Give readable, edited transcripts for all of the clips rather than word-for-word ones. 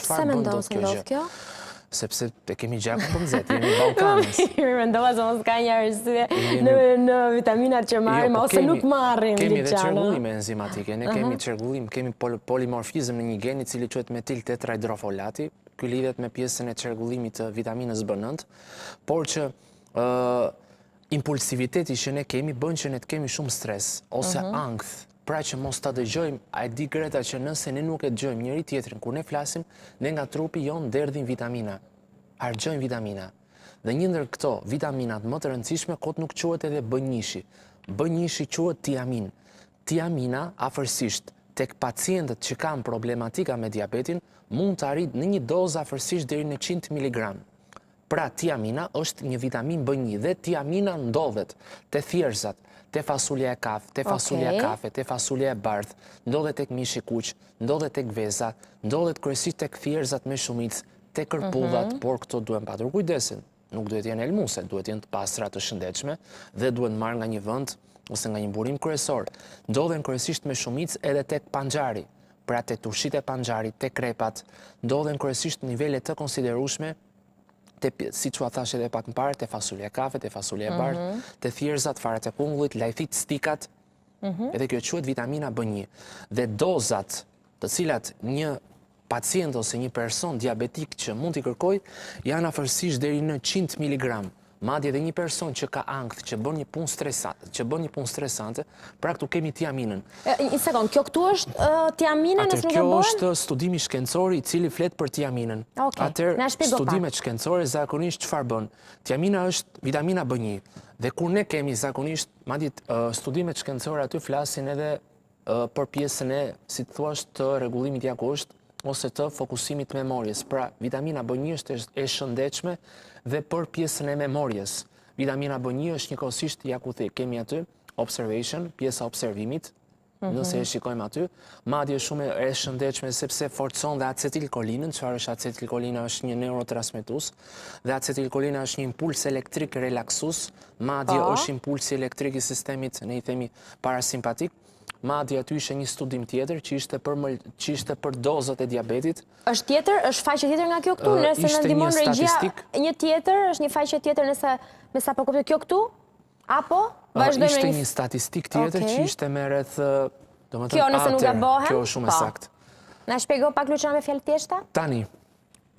çfarë bën dot kjo gjë. Sepse e kemi gjakun për nxehtë, jemi Ballkanës. Mendova se mos ka një arsye në vitaminat që marrim ose nuk marrim. Kemi edhe çrregullime enzimatike, ne kemi çrregullim, kemi polimorfizëm në një gen i cili quhet metil tetrahidrofolati. Ky lidhet me pjesën e çrregullimit të vitaminës B9, por që impulsiviteti që ne kemi bën që ne të kemi shumë stres ose ankth. Pra që mos ta dëgjojmë, a e di Greta që nëse ne nuk e dëgjojmë njëri tjetrin kur ne flasim, ne nga trupi jon derdhin vitamina, harxojmë vitamina. Dhe një ndër këto vitaminat më të rëndësishme kot nuk quhet edhe B1. B1 quhet tiamin. Tiamina afërsisht tek pacientët që kanë problematika me diabetin mund të arrit në një dozë afërsisht deri në 100 mg. Pra tiamina është një vitamin B1 dhe tiamina ndodhet te thjerrzat, te fasulja e kafe, te fasulja e bardhë, ndodhet tek mishi i kuq, ndodhet tek veza, ndodhet kryesisht tek thjerrzat me shumicë, tek kërpudhat, por këto duhen patur kujdesin. Nuk duhet jenë elmuse, duhet jenë të pastra, të shëndetshme dhe duhen marrë nga një vend ose nga një burim kryesor. Ndodhen kryesisht me shumicë edhe tek panxhari, pra te turshit e panxharit, te krepat, ndodhen kryesisht në nivele të konsiderueshme si që a thash edhe pak më parë, te fasulja e kafe, te fasulja e bardhë, te thjerrzat, faret e kungullit, lajthit, stikat, edhe kjo quhet vitamina B1. Dhe dozat të cilat një pacient ose një person diabetik që mund t'i kërkoj, janë afërsisht deri në 100 mg. Madje edhe një person që ka ankth, që bën një punë stresante, pra këtu kemi tiaminën. Një sekond, kjo këtu është tiamina nëse nuk e bën? Kjo është studimi shkencor i cili flet për tiaminën. Atëherë, studimet shkencore zakonisht çfarë bën? Tiamina është vitamina B1. Dhe kur ne kemi zakonisht, madje studimet shkencore aty flasin edhe për pjesën e, si thua, të rregullimit jakosht ose të fokusimit memorjes. Pra, vitamina B1 është e shëndetshme dhe për pjesën e memorjes. Vitamina B1 është njëkohësisht, ja ku the, kemi aty observation, pjesa observimit, nëse e shikojmë aty, madje shumë e shëndetshme sepse forcon dhe acetilkolinën, çfarë është acetilkolina, është një neurotransmetues, dhe acetilkolina është një impuls elektrik relaksues, madje është impulsi elektrik i sistemit, ne i themi parasimpatik. Madje aty ishte një studim tjetër që ishte për dozat e diabetit. Është faqe tjetër nga kjo këtu, nëse në ndihmon regjia, një tjetër, është një faqe tjetër nëse me sa po kuptoj kjo këtu? Apo vazhdojmë me ishte një statistik tjetër që ishte me rreth, domethënë, kjo nëse nuk gabohem? Kjo është shumë saktë. Na shpjego pak Luçana me fjalë thjeshta? Tani,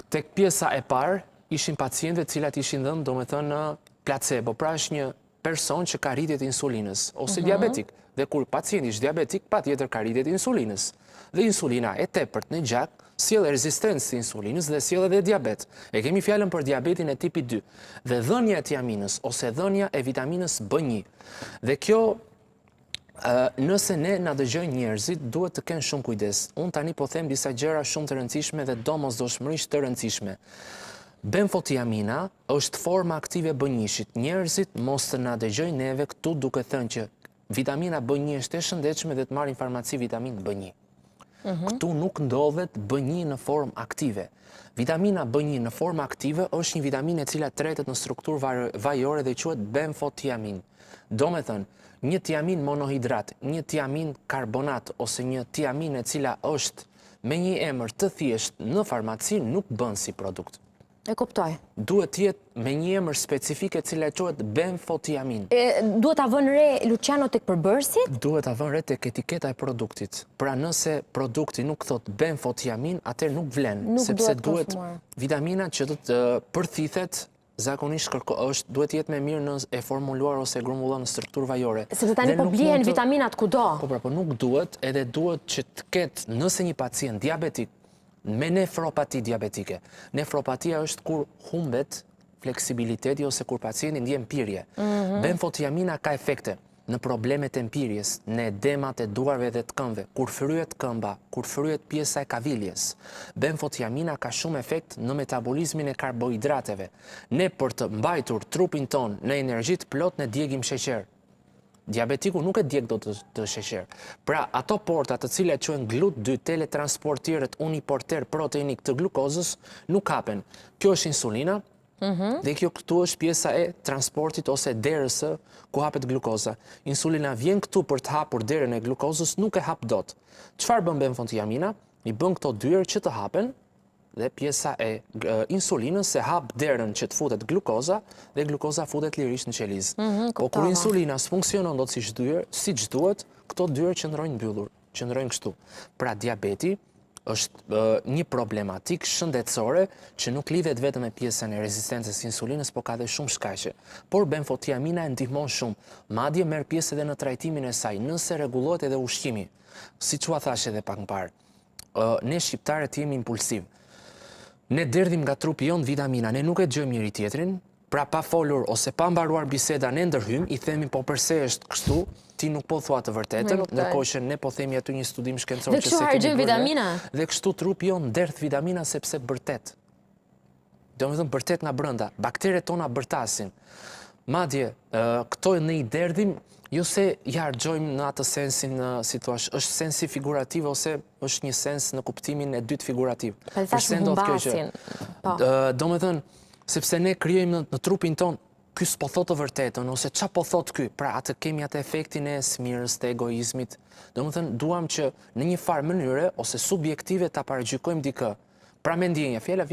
tek pjesa e parë ishin pacientëve të cilat ishin dhënë, domethënë, placebo, pra është një person që ka rritje të insulinës ose diabetik. Dhe kur pacienti është diabetik, patjetër ka rritje të insulinës. Dhe insulina e tepërt në gjak sjell rezistencë të insulinës dhe sjell edhe diabet. E kemi fjalën për diabetin e tipi 2. Dhe dhënia e tiaminës ose dhënia e vitaminës B1. Dhe kjo, nëse ne na dëgjojnë njerëzit, duhet të kenë shumë kujdes. Unë tani po them disa gjëra shumë të rëndësishme dhe domosdoshmërisht të rëndësishme. Benfotiamina është forma aktive e B1-shit. Njerëzit mos të na dëgjojnë neve këtu duke thënë që vitamina B1 është e shëndetshme dhe të marrin farmaci vitamin B1. Këtu nuk ndodhet B1 në formë aktive. Vitamina B1 në formë aktive është një vitaminë e cila tretet në strukturë vajore dhe quhet benfotiamin. Do me thënë, një tiamin monohidrat, një tiamin karbonat ose një tiamin e cila është me një emër të thjesht në farmaci nuk bën si produkt. E kuptoj. Duhet jetë me një emër specifike cila quhet benfotiamin. Duhet ta vënë re Luciano tek përbërësit? Duhet ta vënë re tek etiketa e produktit. Pra nëse produkti nuk thot benfotiamin, atëherë nuk vlen, sepse duhet vitamina që të përthithet zakonisht duhet jetë me mirë në e formuluar ose grumbullon në strukturë vajore. Sepse tani po blihen vitaminat kudo. Po nuk duhet, edhe duhet që të ketë nëse një pacient diabetik me nefropati diabetike. Nefropatia është kur humbet fleksibiliteti ose kur pacienti ndjen pirje. Benfotiamina ka efekte në problemet e mpirjes, në edemat e duarve dhe të këmbëve, kur fryhet këmba, kur fryhet pjesa e kaviljes. Benfotiamina ka shumë efekt në metabolizmin e karbohidrateve. Ne për të mbajtur trupin ton në energjit plot ne djegim sheqer. Diabetiku nuk e djeg do të sheqer. Pra, ato porta të cilat quhen GLUT2, teletransportierët uniporter proteinik të glukozës, nuk hapen. Kjo është insulina, dhe kjo këtu është pjesa e transportit ose derës ku hapet glukoza. Insulina vjen këtu për të hapur derën e glukozës, nuk e hap dot. Çfarë bën benfotiamina? I bën këto dyer që të hapen dhe pjesa e insulinës se hap derën që të futet glukoza dhe glukoza futet lirisht në qelizë. Po kur insulina s'funksionon dot siç duhet, këto dyert qëndrojnë mbyllur, qëndrojnë kështu. Pra diabeti është një problematik shëndetësore që nuk lidhet vetëm me pjesën e rezistencës insulinës, po ka dhe shumë shkaqe. Por benfotiamina e ndihmon shumë, madje merr pjesë edhe në trajtimin e saj, nëse rregullohet edhe ushqimi. Siç ua thash edhe pak më parë, ne shqiptarët jemi impulsiv. Ne derdhim nga trupi jonë vitamina, ne nuk e dëgjojmë njëri tjetrin, pra pa folur ose pa mbaruar biseda ne ndërhym, i themi po përse është kështu, ti nuk po thua të vërtetën, ndërkohë që ne po themi aty një studim shkencor që se kemi bërë. Dhe kështu trupi jonë nderdh vitamina sepse bërtet. Domethënë bërtet nga brenda, bakteret tona bërtasin. Madje këto ne i derdhim jo se ja harxojmë në atë sensin si thua, është sensi figurativ ose është një sens në kuptimin e dytë figurativ. Përse ndodh kjo gjë? Domethënë sepse ne krijojmë në trupin ton, ky s'po thot të vërtetën, ose qa po thot ky, pra atë kemi atë efektin e smirës, të egoizmit. Domethënë duam që në një farë mënyre ose subjektive ta paragjykojmë dikë. Pra me ndjenja, fjala vjen